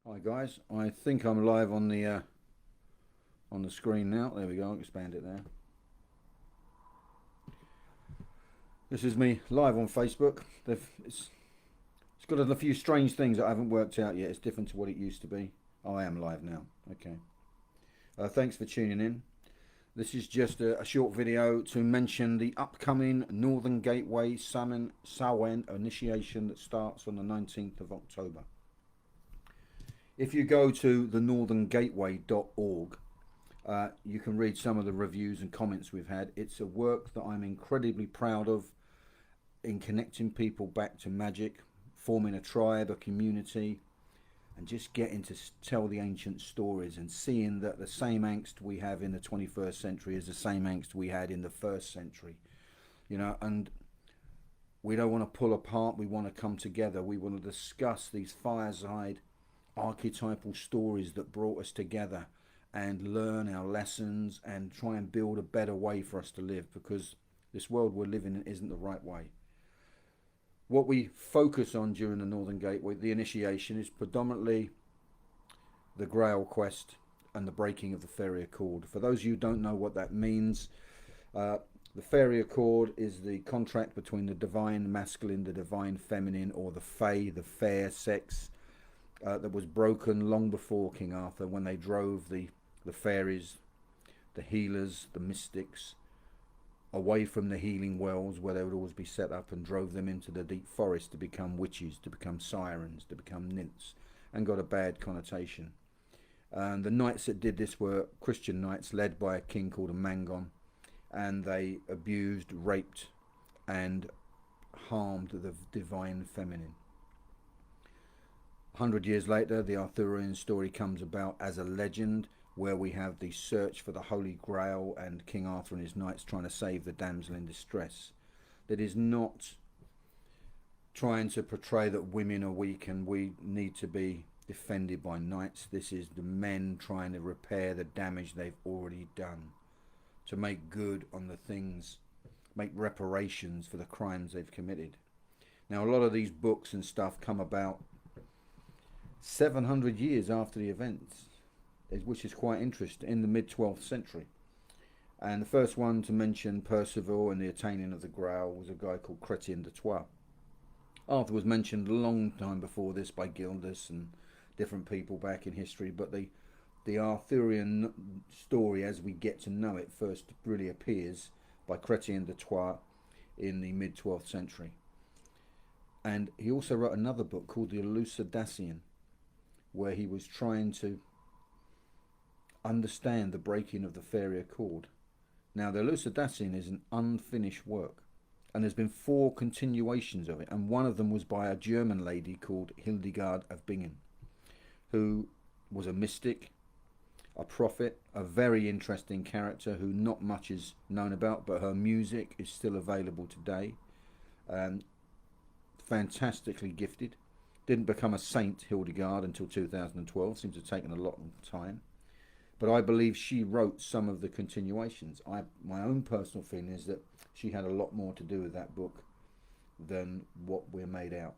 Hi guys, I think I'm live on the screen now. There we go. I'll expand it there. This is me live on Facebook. It's got a few strange things that I haven't worked out yet. It's different to what it used to be. Oh, I am live now. Okay. Thanks for tuning in. This is just a short video to mention the upcoming Northern Gateway Samhain initiation that starts on the 19th of October. If you go to thenortherngateway.org, you can read some of the reviews and comments we've had. It's a work that I'm incredibly proud of in connecting people back to magic, forming a tribe, a community, and just getting to tell the ancient stories and seeing that the same angst we have in the 21st century is the same angst we had in the 1st century. And we don't want to pull apart, we want to come together. We want to discuss these fireside archetypal stories that brought us together and learn our lessons and try and build a better way for us to live, because this world we're living in isn't the right way. What we focus on during the Northern Gateway, the initiation, is predominantly the Grail quest and the breaking of the Faery Accord. For those of you who don't know what that means, the Faery Accord is the contract between the divine masculine, the divine feminine, or the Fae, the fair sex, that was broken long before King Arthur, when they drove the fairies, the healers, the mystics, away from the healing wells where they would always be set up, and drove them into the deep forest to become witches, to become sirens, to become nymphs, and got a bad connotation. And the knights that did this were Christian knights led by a king called a Mangon, and they abused, raped, and harmed the divine feminine. 100 years later, the Arthurian story comes about as a legend, where we have the search for the Holy Grail and King Arthur and his knights trying to save the damsel in distress. That is not trying to portray that women are weak and we need to be defended by knights. This is the men trying to repair the damage they've already done, to make good on the things, make reparations for the crimes they've committed. Now, a lot of these books and stuff come about 700 years after the events, which is quite interesting, in the mid-12th century. And the first one to mention Percival and the attaining of the Grail was a guy called Chrétien de Troyes. Arthur was mentioned a long time before this by Gildas and different people back in history, but the Arthurian story, as we get to know it, first really appears by Chrétien de Troyes in the mid-12th century. And he also wrote another book called the Elucidacien, where he was trying to understand the breaking of the Faery Accord. Now, the Elucidacien is an unfinished work, and there's been 4 continuations of it, and one of them was by a German lady called Hildegard of Bingen, who was a mystic, a prophet, a very interesting character who not much is known about, but her music is still available today. Fantastically gifted. Didn't become a saint, Hildegard, until 2012. Seems to have taken a lot of time. But I believe she wrote some of the continuations. My own personal feeling is that she had a lot more to do with that book than what we're made out.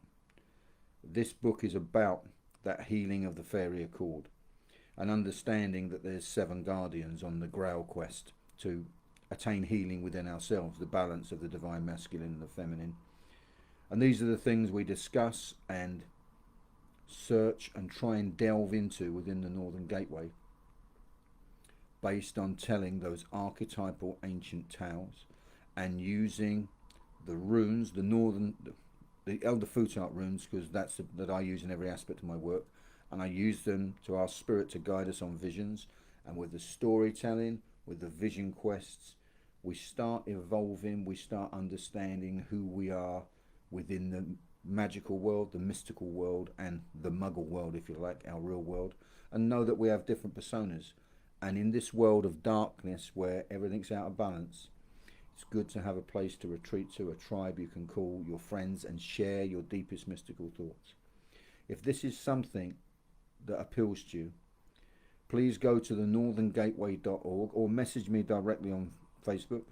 This book is about that healing of the Faery Accord, and understanding that there's 7 guardians on the Grail quest to attain healing within ourselves, the balance of the divine masculine and the feminine. And these are the things we discuss and search and try and delve into within the Northern Gateway, based on telling those archetypal ancient tales and using the runes, the Elder Futhark runes, because that's that I use in every aspect of my work, and I use them to ask Spirit to guide us on visions. And with the storytelling, with the vision quests, we start evolving, we start understanding who we are within the magical world, the mystical world, and the muggle world, if you like, our real world, and know that we have different personas. And in this world of darkness where everything's out of balance, it's good to have a place to retreat to, a tribe you can call your friends and share your deepest mystical thoughts. If this is something that appeals to you, please go to thenortherngateway.org or message me directly on Facebook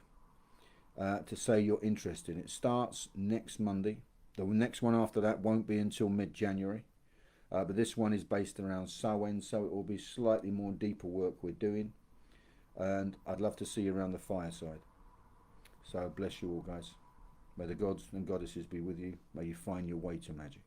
to say you're interested. It starts next Monday. The next one after that won't be until mid-January. But this one is based around Samhain, so it will be slightly more deeper work we're doing. And I'd love to see you around the fireside. So bless you all, guys. May the gods and goddesses be with you. May you find your way to magic.